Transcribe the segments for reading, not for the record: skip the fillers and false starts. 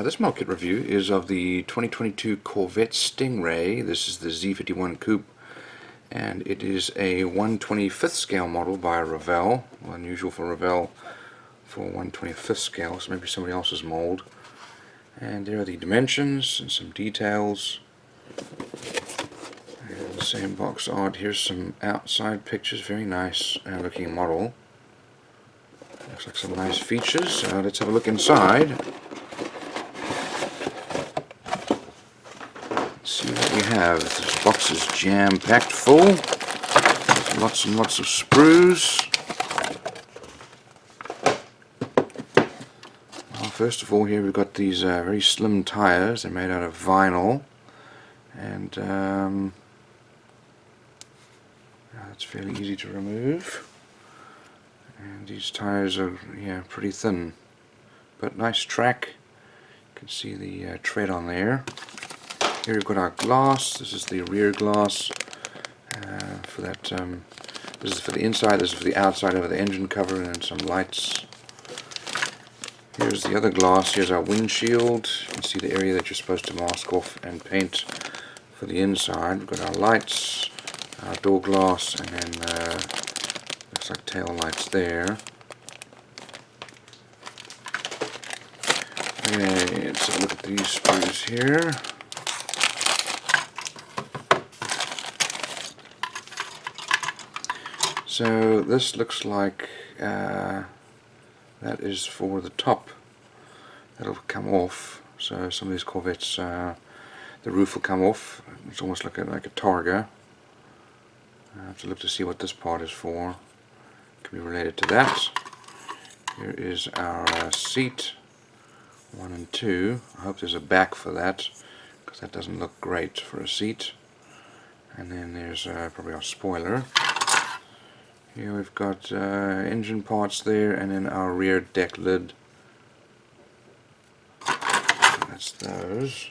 This model kit review is of the 2022 Corvette Stingray. This is the Z51 Coupe, and it is a 1/25th scale model by Revell. Well, unusual for Revell for 1/25th scale, so maybe somebody else's mold. And there are the dimensions and some details. And the same box art. Here's some outside pictures. Very nice looking model. Looks like some nice features. Let's have a look inside. See what we have. This box is jam-packed full. Lots and lots of sprues. Well, first of all, here we've got these very slim tires. They're made out of vinyl, and it's fairly easy to remove. And these tires are pretty thin, but nice track. You can see the tread on there. Here we've got our glass. This is the rear glass for that. This is for the inside. This is for the outside over the engine cover, and then some lights. Here's the other glass. Here's our windshield. You can see the area that you're supposed to mask off and paint for the inside. We've got our lights, our door glass, and then looks like tail lights there. Okay, let's have a look at these sprues here. So this looks like that is for the top. That'll come off. So some of these Corvettes, the roof will come off. It's almost like a targa. I have to look to see what this part is for. It can be related to that. Here is our seat 1 and 2. I hope there's a back for that, because that doesn't look great for a seat. And then there's probably our spoiler. Here we've got engine parts there, and then our rear deck lid. That's those.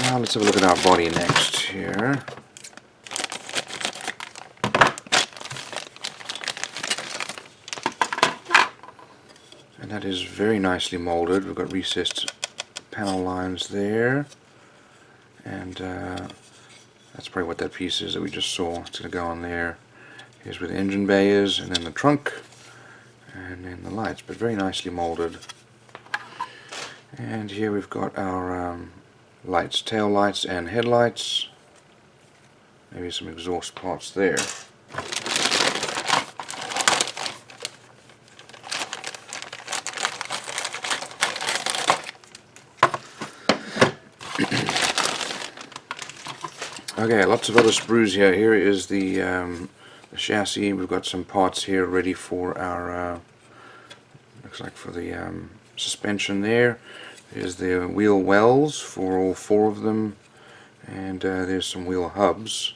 Now let's have a look at our body next here. And that is very nicely molded. We've got recessed panel lines there, and that's probably what that piece is that we just saw. It's going to go on there. Here's where the engine bay is, and then the trunk, and then the lights, but very nicely molded. And here we've got our lights, tail lights and headlights. Maybe some exhaust parts there. Okay, lots of other sprues here. Here is the chassis. We've got some parts here ready for our, looks like for the suspension there. There's the wheel wells for all 4 of them, and there's some wheel hubs.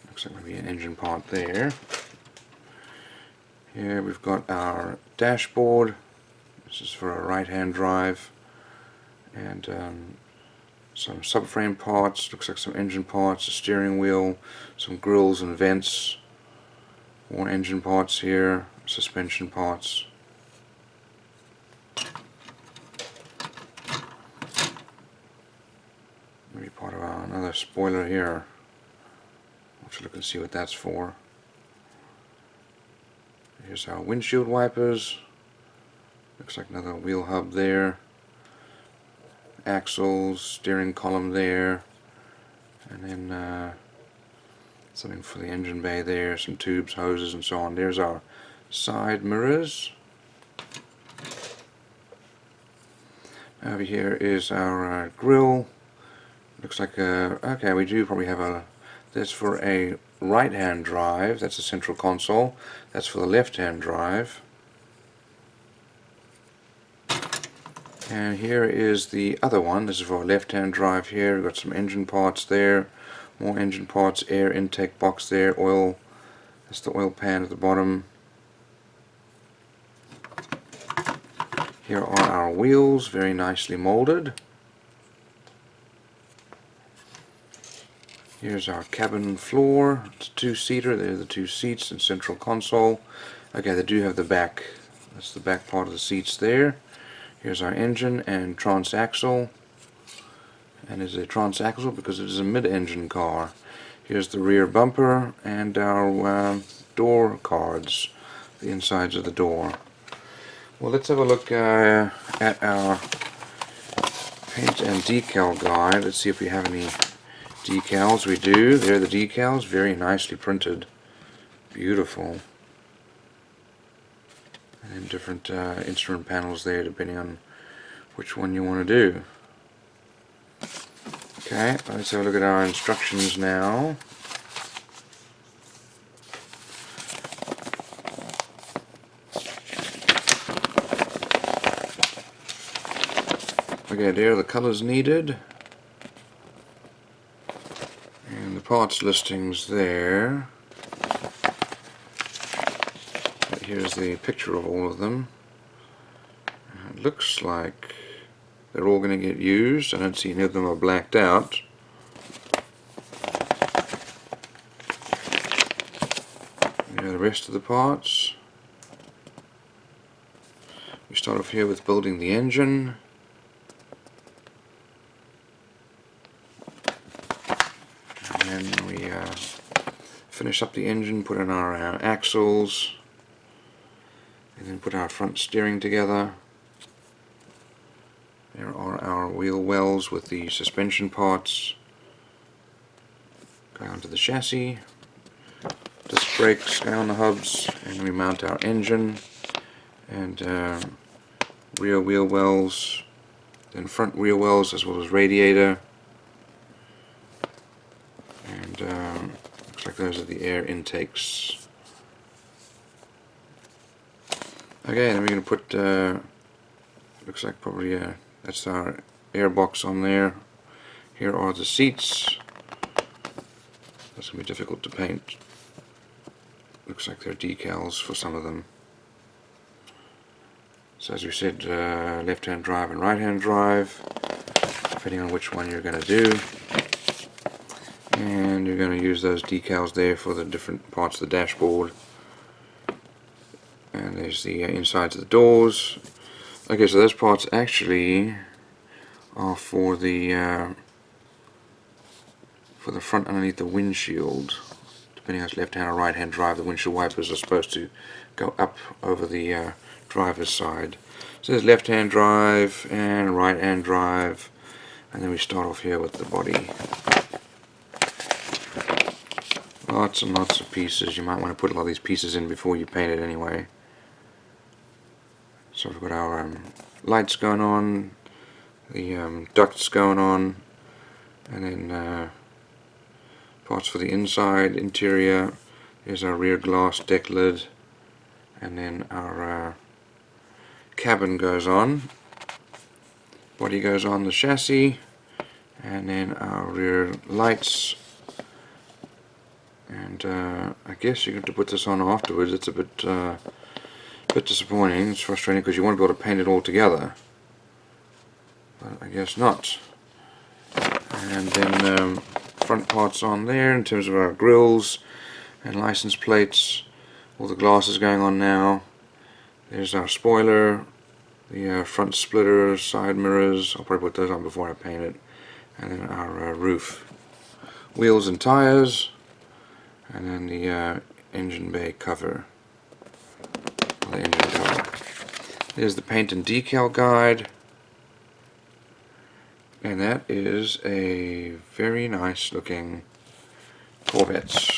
Looks like maybe an engine part there. Here we've got our dashboard. This is for a right-hand drive, and some subframe parts, looks like some engine parts, a steering wheel, some grills and vents, more engine parts here, suspension parts. Maybe part of another spoiler here. I'll have to look and see what that's for. Here's our windshield wipers. Looks like another wheel hub there. Axles, steering column there, and then something for the engine bay there, some tubes, hoses, and so on. There's our side mirrors. Over here is our grill. Looks like okay, we do probably have that's for a right-hand drive. That's a central console. That's for the left-hand drive. And here is the other one. This is for a left-hand drive here. We've got some engine parts there, more engine parts, air intake box there, oil. That's the oil pan at the bottom. Here are our wheels, very nicely molded. Here's our cabin floor. It's a 2-seater. There are the 2 seats and central console. Okay, they do have the back That's the back part of the seats there. Here's our engine and transaxle. And it's a transaxle because it is a mid-engine car. Here's the rear bumper and our door cards, the insides of the door. Well, let's have a look at our paint and decal guide. Let's see if we have any decals. We do. There are the decals, very nicely printed. Beautiful. And then different instrument panels there depending on which one you want to do. Okay, let's have a look at our instructions now. Okay, there are the colors needed. And the parts listings there. Here's the picture of all of them. It looks like they're all going to get used. I don't see any of them are blacked out. Here are the rest of the parts. We start off here with building the engine. And then we finish up the engine, put in our axles, and then put our front steering together. There are our wheel wells with the suspension parts. Go onto the chassis, disc brakes go on the hubs, and we mount our engine and rear wheel wells, then front wheel wells as well as radiator. And looks like those are the air intakes. Okay, then we're going to put, looks like probably that's our air box on there. Here are the seats. That's going to be difficult to paint. Looks like they're decals for some of them. So as we said, left-hand drive and right-hand drive, depending on which one you're going to do. And you're going to use those decals there for the different parts of the dashboard. And there's the insides of the doors. Okay, so those parts actually are for the front underneath the windshield. Depending on if it's left-hand or right-hand drive, the windshield wipers are supposed to go up over the driver's side. So there's left-hand drive and right-hand drive, and then we start off here with the body. Lots and lots of pieces. You might want to put a lot of these pieces in before you paint it anyway. So we've got our lights going on, the ducts going on, and then parts for the inside, interior. Here's our rear glass deck lid, and then our cabin goes on. Body goes on the chassis, and then our rear lights. And I guess you have to put this on afterwards. It's a bit disappointing. It's frustrating because you want to be able to paint it all together, but I guess not. And then front parts on there in terms of our grills and license plates. All the glasses going on now. There's our spoiler, the front splitter, side mirrors. I'll probably put those on before I paint it. And then our roof, wheels and tires, and then the engine bay cover. The engine cover. There's the paint and decal guide, and that is a very nice looking Corvette.